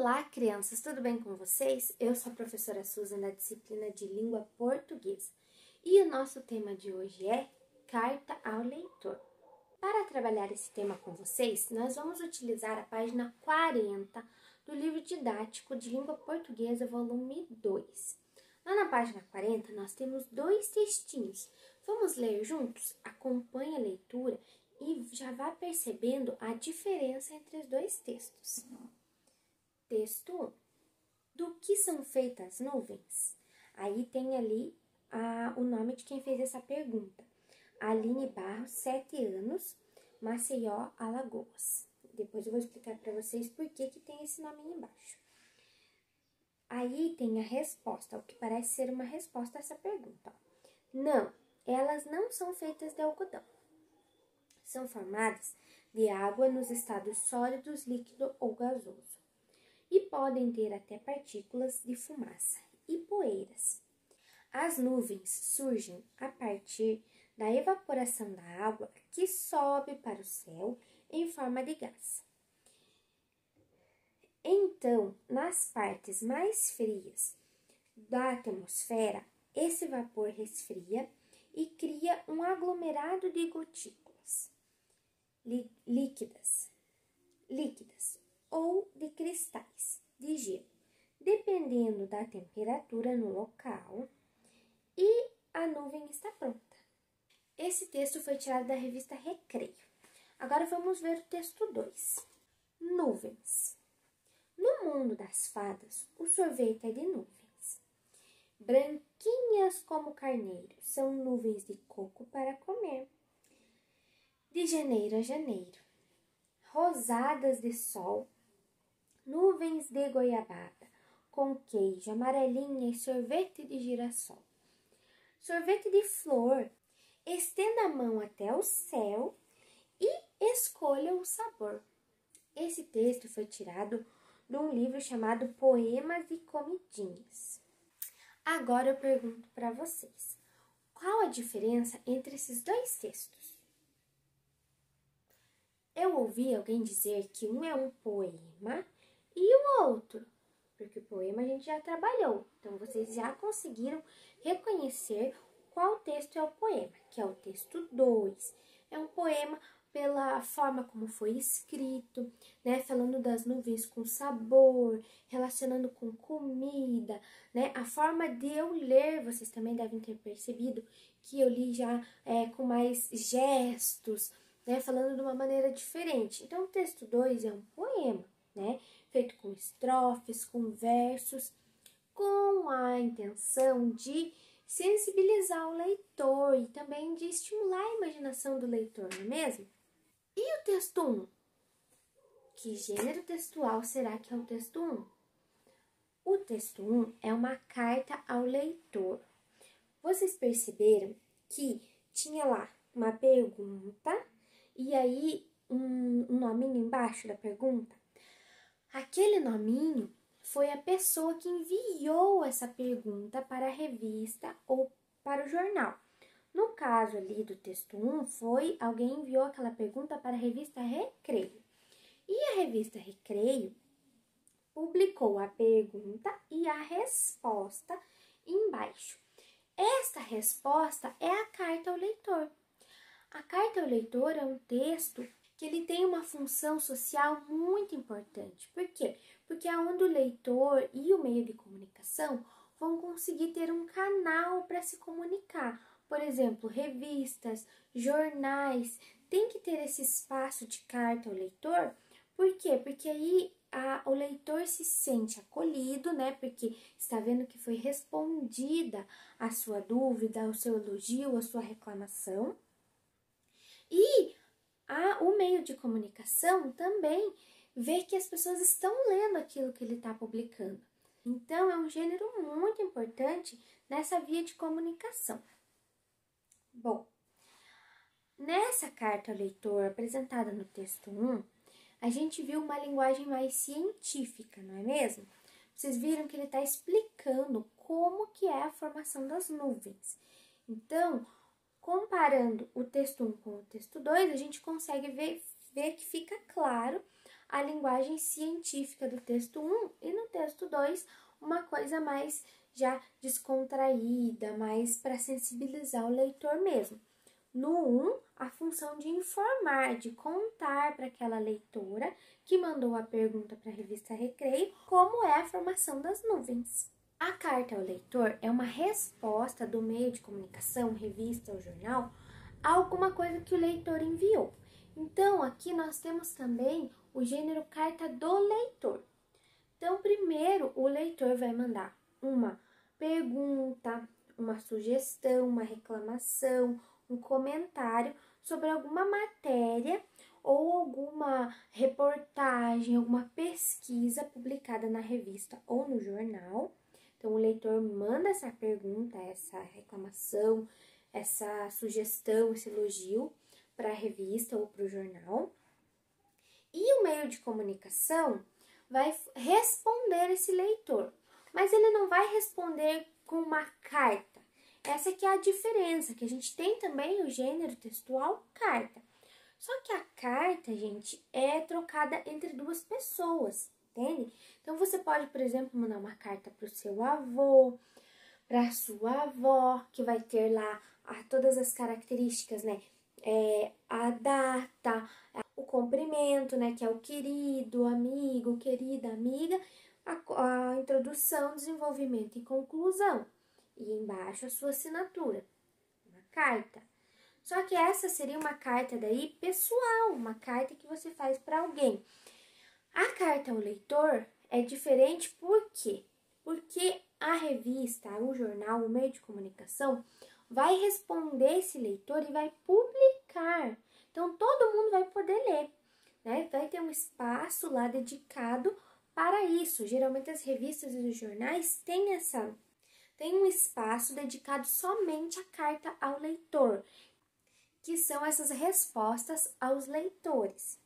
Olá, crianças, tudo bem com vocês? Eu sou a professora Susan da disciplina de Língua Portuguesa e o nosso tema de hoje é Carta ao Leitor. Para trabalhar esse tema com vocês, nós vamos utilizar a página 40 do livro didático de Língua Portuguesa, volume 2. Lá na página 40, nós temos dois textinhos. Vamos ler juntos? Acompanhe a leitura e já vá percebendo a diferença entre os dois textos. Texto 1. Do que são feitas as nuvens? Aí tem ali o nome de quem fez essa pergunta. Aline Barros, 7 anos, Maceió, Alagoas. Depois eu vou explicar para vocês por que tem esse nome aí embaixo. Aí tem a resposta, o que parece ser uma resposta a essa pergunta. Não, elas não são feitas de algodão. São formadas de água nos estados sólidos, líquido ou gasoso. E podem ter até partículas de fumaça e poeiras. As nuvens surgem a partir da evaporação da água que sobe para o céu em forma de gás. Então, nas partes mais frias da atmosfera, esse vapor resfria e cria um aglomerado de gotículas líquidas ou de cristais de gelo, dependendo da temperatura no local, e a nuvem está pronta. Esse texto foi tirado da revista Recreio. Agora vamos ver o texto 2. Nuvens. No mundo das fadas, o sorvete é de nuvens. Branquinhas como carneiro, são nuvens de coco para comer. De janeiro a janeiro, rosadas de sol, nuvens de goiabada, com queijo, amarelinha e sorvete de girassol. Sorvete de flor, estenda a mão até o céu e escolha o sabor. Esse texto foi tirado de um livro chamado Poemas e Comidinhas. Agora eu pergunto para vocês, qual a diferença entre esses dois textos? Eu ouvi alguém dizer que um é um poema e o outro, porque o poema a gente já trabalhou, então vocês já conseguiram reconhecer qual texto é o poema, que é o texto 2. É um poema pela forma como foi escrito, né, falando das nuvens com sabor, relacionando com comida, né, a forma de eu ler, vocês também devem ter percebido que eu li já com mais gestos, né, falando de uma maneira diferente. Então, o texto 2 é um poema, né, feito com estrofes, com versos, com a intenção de sensibilizar o leitor e também de estimular a imaginação do leitor, não é mesmo? E o texto 1? Que gênero textual será que é o texto 1? O texto 1 é uma carta ao leitor. Vocês perceberam que tinha lá uma pergunta e aí um nominho embaixo da pergunta? Aquele nominho foi a pessoa que enviou essa pergunta para a revista ou para o jornal. No caso ali do texto 1, foi alguém enviou aquela pergunta para a revista Recreio. E a revista Recreio publicou a pergunta e a resposta embaixo. Esta resposta é a carta ao leitor. A carta ao leitor é um texto que ele tem uma função social muito importante. Por quê? Porque é onde o leitor e o meio de comunicação vão conseguir ter um canal para se comunicar. Por exemplo, revistas, jornais, tem que ter esse espaço de carta ao leitor. Por quê? Porque aí o leitor se sente acolhido, né? Porque está vendo que foi respondida a sua dúvida, o seu elogio, a sua reclamação. E o meio de comunicação também vê que as pessoas estão lendo aquilo que ele está publicando. Então, é um gênero muito importante nessa via de comunicação. Bom, nessa carta ao leitor apresentada no texto 1, a gente viu uma linguagem mais científica, não é mesmo? Vocês viram que ele está explicando como que é a formação das nuvens. Então, comparando o texto 1 com o texto 2, a gente consegue ver que fica claro a linguagem científica do texto 1 e no texto 2 uma coisa mais já descontraída, mais para sensibilizar o leitor mesmo. No 1, a função de informar, de contar para aquela leitora que mandou a pergunta para a revista Recreio como é a formação das nuvens. A carta ao leitor é uma resposta do meio de comunicação, revista ou jornal, a alguma coisa que o leitor enviou. Então, aqui nós temos também o gênero carta do leitor. Então, primeiro, o leitor vai mandar uma pergunta, uma sugestão, uma reclamação, um comentário sobre alguma matéria ou alguma reportagem, alguma pesquisa publicada na revista ou no jornal. Então, o leitor manda essa pergunta, essa reclamação, essa sugestão, esse elogio para a revista ou para o jornal. E o meio de comunicação vai responder esse leitor, mas ele não vai responder com uma carta. Essa que é a diferença, que a gente tem também o gênero textual carta. Só que a carta, gente, é trocada entre duas pessoas, entende? Então, você pode, por exemplo, mandar uma carta para o seu avô, para a sua avó, que vai ter lá todas as características, né? A data, o comprimento, né? Que é o querido, amigo, querida, amiga, a introdução, desenvolvimento e conclusão. E embaixo a sua assinatura, uma carta. Só que essa seria uma carta daí pessoal, uma carta que você faz para alguém. A carta ao leitor é diferente por quê? Porque a revista, o jornal, o meio de comunicação vai responder esse leitor e vai publicar. Então, todo mundo vai poder ler, né? Vai ter um espaço lá dedicado para isso. Geralmente, as revistas e os jornais têm um espaço dedicado somente à carta ao leitor, que são essas respostas aos leitores.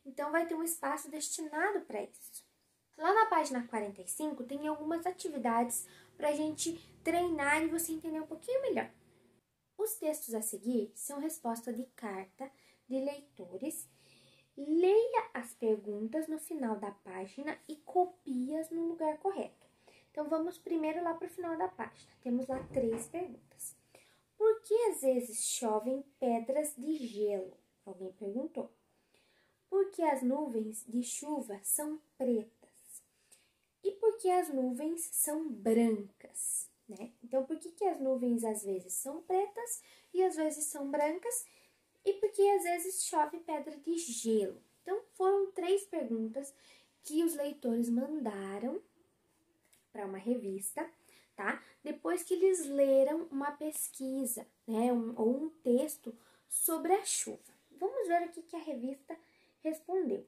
Então, vai ter um espaço destinado para isso. Lá na página 45 tem algumas atividades para a gente treinar e você entender um pouquinho melhor. Os textos a seguir são resposta de carta de leitores. Leia as perguntas no final da página e copie-as no lugar correto. Então, vamos primeiro lá para o final da página. Temos lá 3 perguntas. Por que às vezes chovem pedras de gelo? Alguém perguntou. Por que as nuvens de chuva são pretas? E por que as nuvens são brancas, né? Então, por que as nuvens às vezes são pretas e às vezes são brancas? E por que às vezes chove pedra de gelo? Então, foram 3 perguntas que os leitores mandaram para uma revista, tá? Depois que eles leram uma pesquisa, né? Ou um texto sobre a chuva. Vamos ver o que a revista respondeu.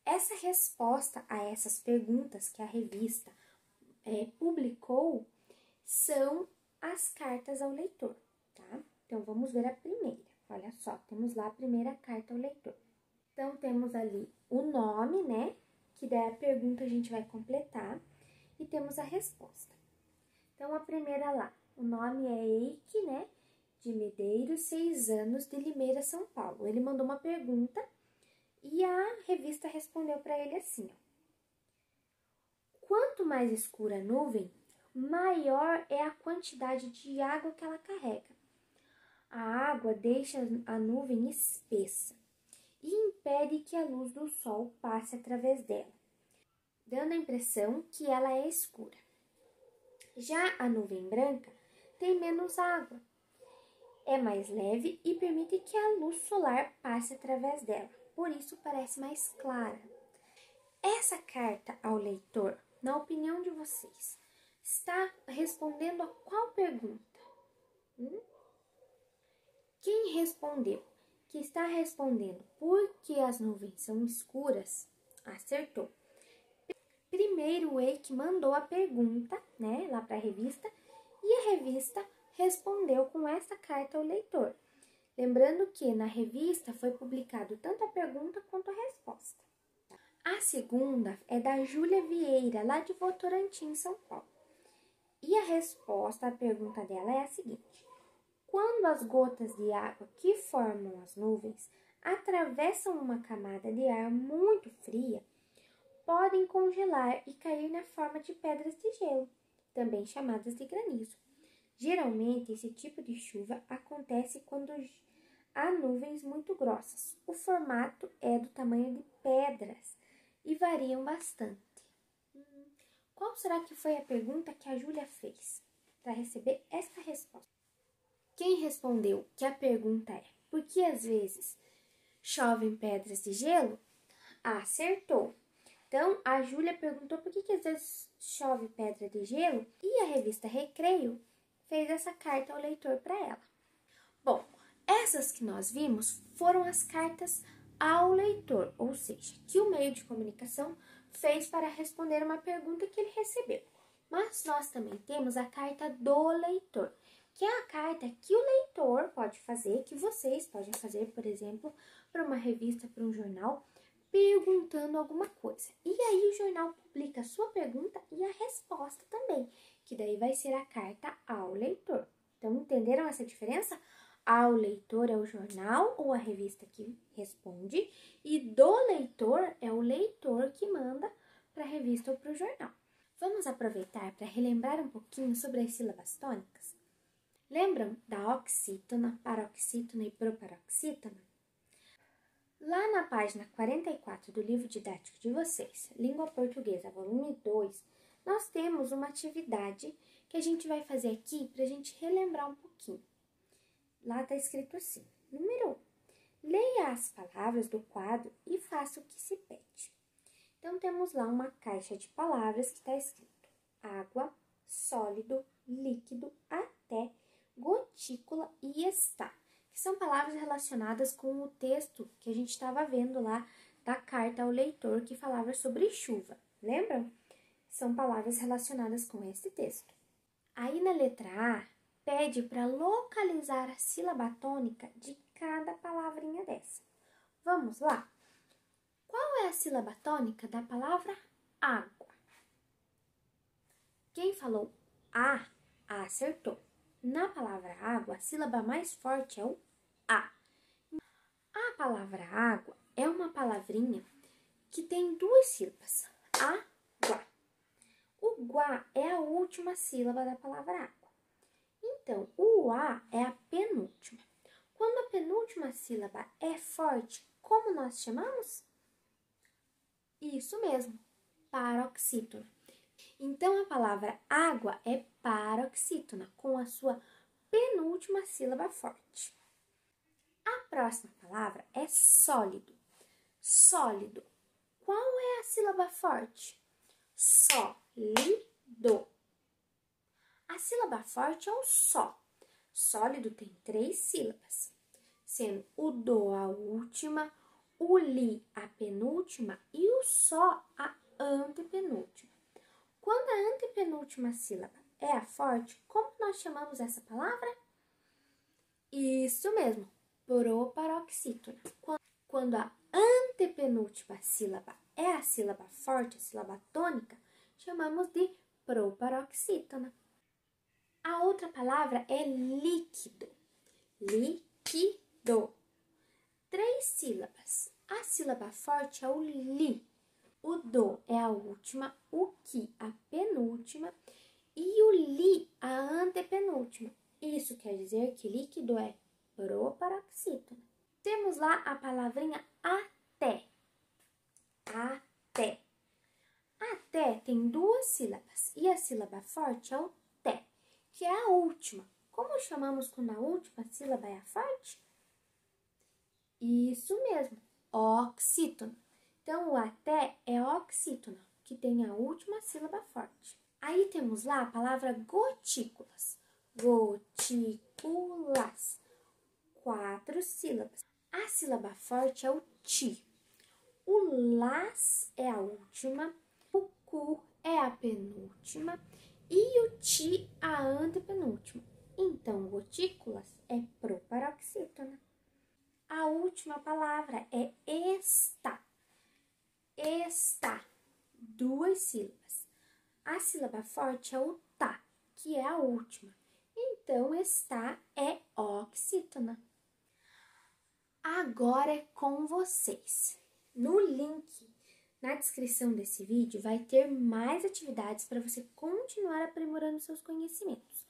Essa resposta a essas perguntas que a revista publicou são as cartas ao leitor, tá? Então, vamos ver a primeira. Olha só, temos lá a primeira carta ao leitor. Então, temos ali o nome, né? Que daí a pergunta a gente vai completar. E temos a resposta. Então, a primeira lá, o nome é Eike, né? De Medeiros, 6 anos, de Limeira, São Paulo. Ele mandou uma pergunta. E a revista respondeu para ele assim, ó. Quanto mais escura a nuvem, maior é a quantidade de água que ela carrega. A água deixa a nuvem espessa e impede que a luz do sol passe através dela, dando a impressão que ela é escura. Já a nuvem branca tem menos água, é mais leve e permite que a luz solar passe através dela. Por isso parece mais clara. Essa carta ao leitor, na opinião de vocês, está respondendo a qual pergunta? Quem respondeu que está respondendo por que as nuvens são escuras, acertou. Primeiro o Eike mandou a pergunta, né, lá para a revista, e a revista respondeu com essa carta ao leitor. Lembrando que na revista foi publicado tanto a pergunta quanto a resposta. A segunda é da Júlia Vieira, lá de Votorantim, São Paulo. E a resposta à pergunta dela é a seguinte. Quando as gotas de água que formam as nuvens atravessam uma camada de ar muito fria, podem congelar e cair na forma de pedras de gelo, também chamadas de granizo. Geralmente, esse tipo de chuva acontece quando há nuvens muito grossas. O formato é do tamanho de pedras e variam bastante. Qual será que foi a pergunta que a Júlia fez para receber esta resposta? Quem respondeu que a pergunta é por que às vezes chovem pedras de gelo? Acertou! Então, a Júlia perguntou por que às vezes chove pedra de gelo e a revista Recreio fez essa carta ao leitor para ela. Bom, essas que nós vimos foram as cartas ao leitor, ou seja, que o meio de comunicação fez para responder uma pergunta que ele recebeu. Mas nós também temos a carta do leitor, que é a carta que o leitor pode fazer, que vocês podem fazer, por exemplo, para uma revista, para um jornal, perguntando alguma coisa. E aí o jornal publica a sua pergunta e a resposta também, que daí vai ser a carta ao leitor. Então, entenderam essa diferença? Ao leitor é o jornal ou a revista que responde, e do leitor é o leitor que manda para a revista ou para o jornal. Vamos aproveitar para relembrar um pouquinho sobre as sílabas tônicas? Lembram da oxítona, paroxítona e proparoxítona? Lá na página 44 do livro didático de vocês, Língua Portuguesa, volume 2, nós temos uma atividade que a gente vai fazer aqui para a gente relembrar um pouquinho. Lá está escrito assim, número 1, leia as palavras do quadro e faça o que se pede. Então, temos lá uma caixa de palavras que está escrito água, sólido, líquido, até, gotícula e está, que são palavras relacionadas com o texto que a gente estava vendo lá da carta ao leitor que falava sobre chuva. Lembram? São palavras relacionadas com esse texto. Aí na letra A, pede para localizar a sílaba tônica de cada palavrinha dessa. Vamos lá? Qual é a sílaba tônica da palavra água? Quem falou A, acertou. Na palavra água, a sílaba mais forte é o A. A palavra água é uma palavrinha que tem duas sílabas, água. O guá é a última sílaba da palavra água. Então, o A é a penúltima. Quando a penúltima sílaba é forte, como nós chamamos? Isso mesmo, paroxítona. Então, a palavra água é paroxítona, com a sua penúltima sílaba forte. A próxima palavra é sólido. Sólido. Qual é a sílaba forte? Sólido. A sílaba forte é o só. Sólido tem 3 sílabas, sendo o do a última, o li a penúltima e o só a antepenúltima. Quando a antepenúltima sílaba é a forte, como nós chamamos essa palavra? Isso mesmo, proparoxítona. Quando a antepenúltima sílaba é a sílaba forte, a sílaba tônica, chamamos de proparoxítona. A outra palavra é líquido. Líquido. 3 sílabas. A sílaba forte é o li. O do é a última, o que a penúltima e o li a antepenúltima. Isso quer dizer que líquido é proparoxítona. Temos lá a palavrinha até. Até. Até tem 2 sílabas e a sílaba forte é o té, que é a última. Como chamamos quando a última sílaba é a forte? Isso mesmo, oxítona. Então, o até é oxítona, que tem a última sílaba forte. Aí temos lá a palavra gotículas. Gotículas. 4 sílabas. A sílaba forte é o ti. O las é a última, o cu é a penúltima e o ti a antepenúltima. Então, gotículas é proparoxítona. A última palavra é está. Está. 2 sílabas. A sílaba forte é o tá, que é a última. Então, está é oxítona. Agora é com vocês. No link Na descrição desse vídeo vai ter mais atividades para você continuar aprimorando seus conhecimentos.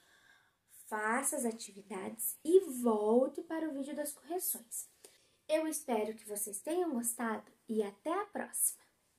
Faça as atividades e volte para o vídeo das correções. Eu espero que vocês tenham gostado e até a próxima!